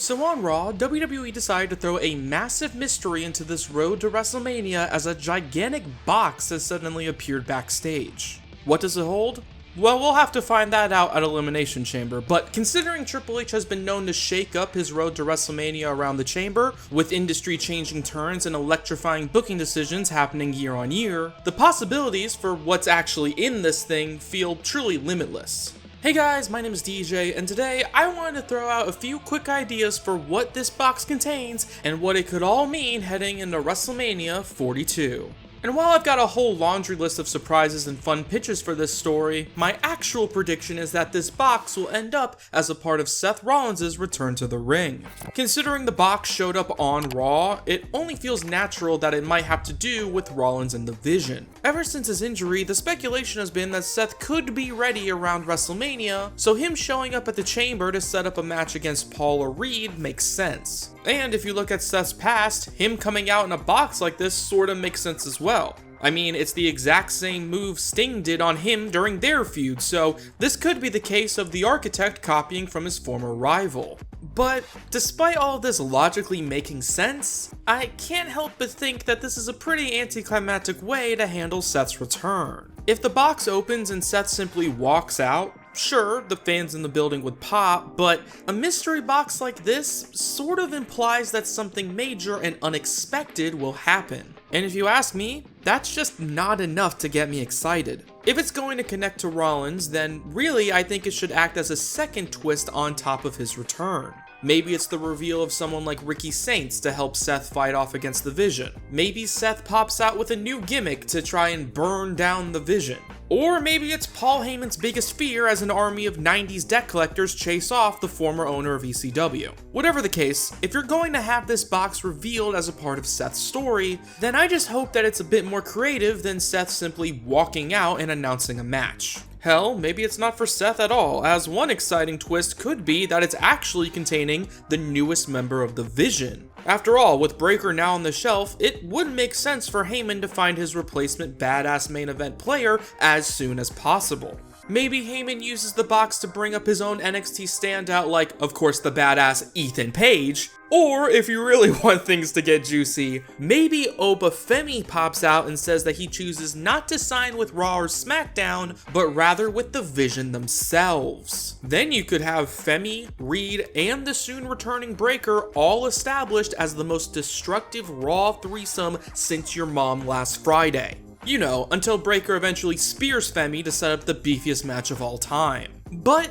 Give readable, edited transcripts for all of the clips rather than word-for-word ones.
So on Raw, WWE decided to throw a massive mystery into this road to WrestleMania as a gigantic box has suddenly appeared backstage. What does it hold? Well, we'll have to find that out at Elimination Chamber, but considering Triple H has been known to shake up his road to WrestleMania around the chamber, with industry-changing turns and electrifying booking decisions happening year on year, the possibilities for what's actually in this thing feel truly limitless. Hey guys, my name is DJ, and today I wanted to throw out a few quick ideas for what this box contains and what it could all mean heading into WrestleMania 42. And while I've got a whole laundry list of surprises and fun pitches for this story, my actual prediction is that this box will end up as a part of Seth Rollins' return to the ring. Considering the box showed up on Raw, it only feels natural that it might have to do with Rollins and the Vision. Ever since his injury, the speculation has been that Seth could be ready around WrestleMania, so him showing up at the chamber to set up a match against Paul or Reed makes sense. And if you look at Seth's past, him coming out in a box like this sorta makes sense as well. I mean, it's the exact same move Sting did on him during their feud, so this could be the case of the Architect copying from his former rival. But despite all of this logically making sense, I can't help but think that this is a pretty anticlimactic way to handle Seth's return. If the box opens and Seth simply walks out, sure, the fans in the building would pop, but a mystery box like this sort of implies that something major and unexpected will happen. And if you ask me, that's just not enough to get me excited. If it's going to connect to Rollins, then really I think it should act as a second twist on top of his return. Maybe it's the reveal of someone like Ricky Saints to help Seth fight off against the Vision. Maybe Seth pops out with a new gimmick to try and burn down the Vision. Or maybe it's Paul Heyman's biggest fear as an army of 90s debt collectors chase off the former owner of ECW. Whatever the case, if you're going to have this box revealed as a part of Seth's story, then I just hope that it's a bit more creative than Seth simply walking out and announcing a match. Hell, maybe it's not for Seth at all, as one exciting twist could be that it's actually containing the newest member of the Vision. After all, with Breakker now on the shelf, it would make sense for Heyman to find his replacement badass main event player as soon as possible. Maybe Heyman uses the box to bring up his own NXT standout like, of course, the badass Ethan Page. Or, if you really want things to get juicy, maybe Oba Femi pops out and says that he chooses not to sign with Raw or Smackdown, but rather with the Vision themselves. Then you could have Femi, Reed, and the soon returning Breakker all established as the most destructive Raw threesome since your mom last Friday. You know, until Breakker eventually spears Femi to set up the beefiest match of all time. But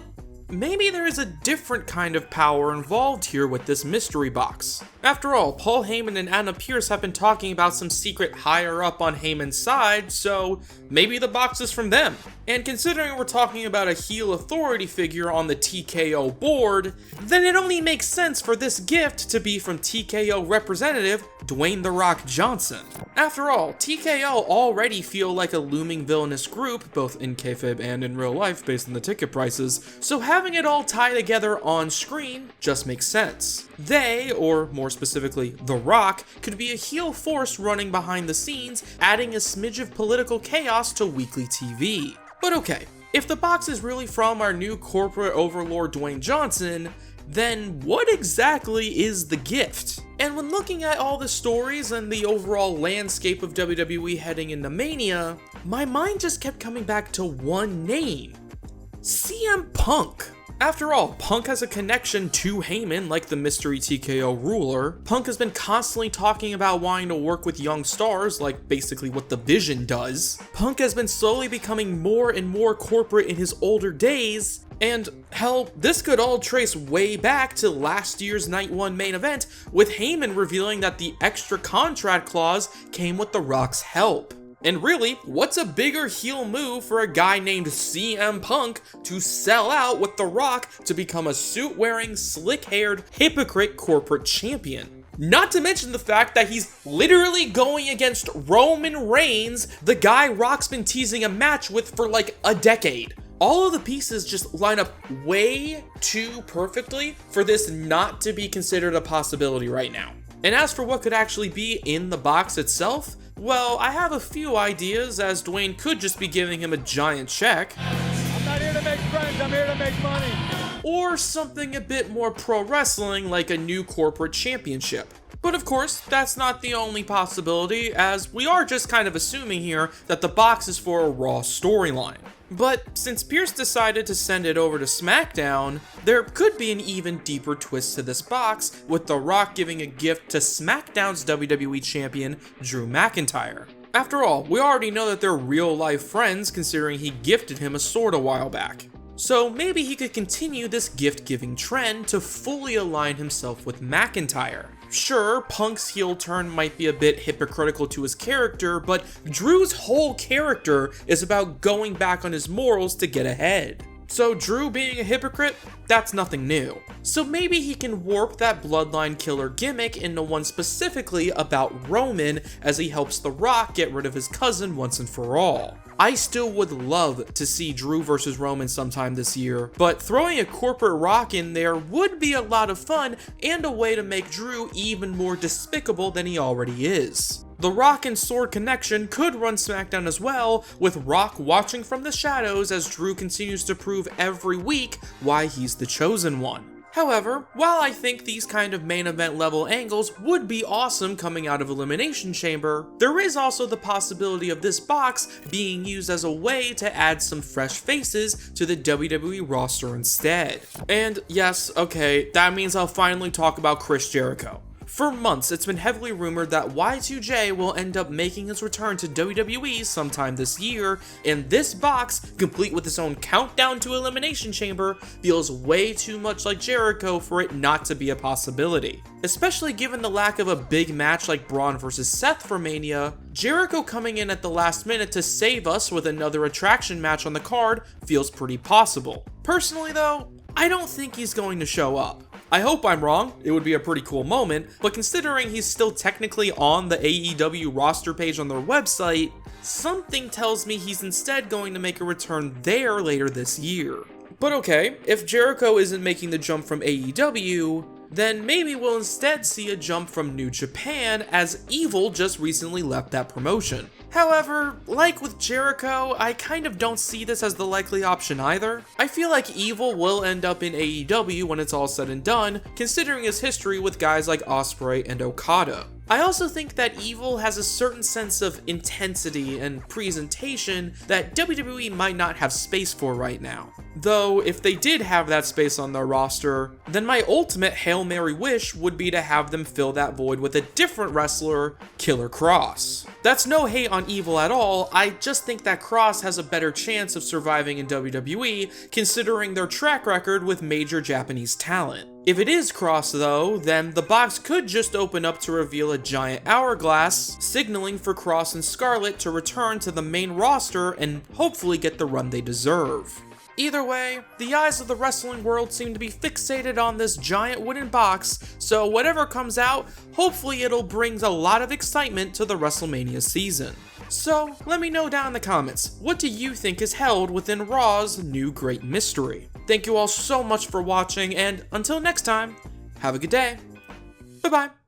maybe there is a different kind of power involved here with this mystery box. After all, Paul Heyman and Anna Pierce have been talking about some secret higher up on Heyman's side, so maybe the box is from them. And considering we're talking about a heel authority figure on the TKO board, then it only makes sense for this gift to be from TKO representative Dwayne "The Rock" Johnson. After all, TKO already feel like a looming villainous group, both in kayfabe and in real life based on the ticket prices, so having it all tie together on screen just makes sense. They, or more specifically, The Rock, could be a heel force running behind the scenes, adding a smidge of political chaos to weekly TV. But okay, if the box is really from our new corporate overlord Dwayne Johnson, then what exactly is the gift? And when looking at all the stories and the overall landscape of WWE heading into Mania, my mind just kept coming back to one name: CM Punk. After all, Punk has a connection to Heyman like the mystery TKO ruler. Punk has been constantly talking about wanting to work with young stars, like basically what the Vision does. Punk has been slowly becoming more and more corporate in his older days, and hell, this could all trace way back to last year's Night 1 main event, with Heyman revealing that the extra contract clause came with The Rock's help. And really, what's a bigger heel move for a guy named CM Punk to sell out with The Rock to become a suit-wearing, slick-haired, hypocrite corporate champion? Not to mention the fact that he's literally going against Roman Reigns, the guy Rock's been teasing a match with for like a decade. All of the pieces just line up way too perfectly for this not to be considered a possibility right now. And as for what could actually be in the box itself, well, I have a few ideas, as Dwayne could just be giving him a giant check. I'm not here to make friends, I'm here to make money. or something a bit more pro wrestling like a new corporate championship. But of course, that's not the only possibility, as we are just kind of assuming here that the box is for a Raw storyline. But since Pierce decided to send it over to Smackdown, there could be an even deeper twist to this box, with The Rock giving a gift to SmackDown's WWE champion, Drew McIntyre. After all, we already know that they're real-life friends, considering he gifted him a sword a while back. So maybe he could continue this gift-giving trend to fully align himself with McIntyre. Sure, Punk's heel turn might be a bit hypocritical to his character, but Drew's whole character is about going back on his morals to get ahead. So Drew being a hypocrite, that's nothing new. So maybe he can warp that bloodline killer gimmick into one specifically about Roman as he helps The Rock get rid of his cousin once and for all. I still would love to see Drew versus Roman sometime this year, but throwing a corporate Rock in there would be a lot of fun and a way to make Drew even more despicable than he already is. The Rock and Sword connection could run SmackDown as well, with Rock watching from the shadows as Drew continues to prove every week why he's the chosen one. However, while I think these kind of main event level angles would be awesome coming out of Elimination Chamber, there is also the possibility of this box being used as a way to add some fresh faces to the WWE roster instead. And yes, okay, that means I'll finally talk about Chris Jericho. For months, it's been heavily rumored that Y2J will end up making his return to WWE sometime this year, and this box, complete with its own countdown to Elimination Chamber, feels way too much like Jericho for it not to be a possibility. Especially given the lack of a big match like Braun vs Seth for Mania, Jericho coming in at the last minute to save us with another attraction match on the card feels pretty possible. Personally though, I don't think he's going to show up. I hope I'm wrong, it would be a pretty cool moment, but considering he's still technically on the AEW roster page on their website, something tells me he's instead going to make a return there later this year. But okay, if Jericho isn't making the jump from AEW, then maybe we'll instead see a jump from New Japan, as Evil just recently left that promotion. However, like with Jericho, I kind of don't see this as the likely option either. I feel like Evil will end up in AEW when it's all said and done, considering his history with guys like Ospreay and Okada. I also think that Evil has a certain sense of intensity and presentation that WWE might not have space for right now. Though, if they did have that space on their roster, then my ultimate Hail Mary wish would be to have them fill that void with a different wrestler, Killer Kross. That's no hate on Evil at all, I just think that Kross has a better chance of surviving in WWE, considering their track record with major Japanese talent. If it is Kross though, then the box could just open up to reveal a giant hourglass, signaling for Kross and Scarlett to return to the main roster and hopefully get the run they deserve. Either way, the eyes of the wrestling world seem to be fixated on this giant wooden box, so whatever comes out, hopefully it'll bring a lot of excitement to the WrestleMania season. So, let me know down in the comments, what do you think is held within Raw's new great mystery? Thank you all so much for watching, and until next time, have a good day. Bye-bye.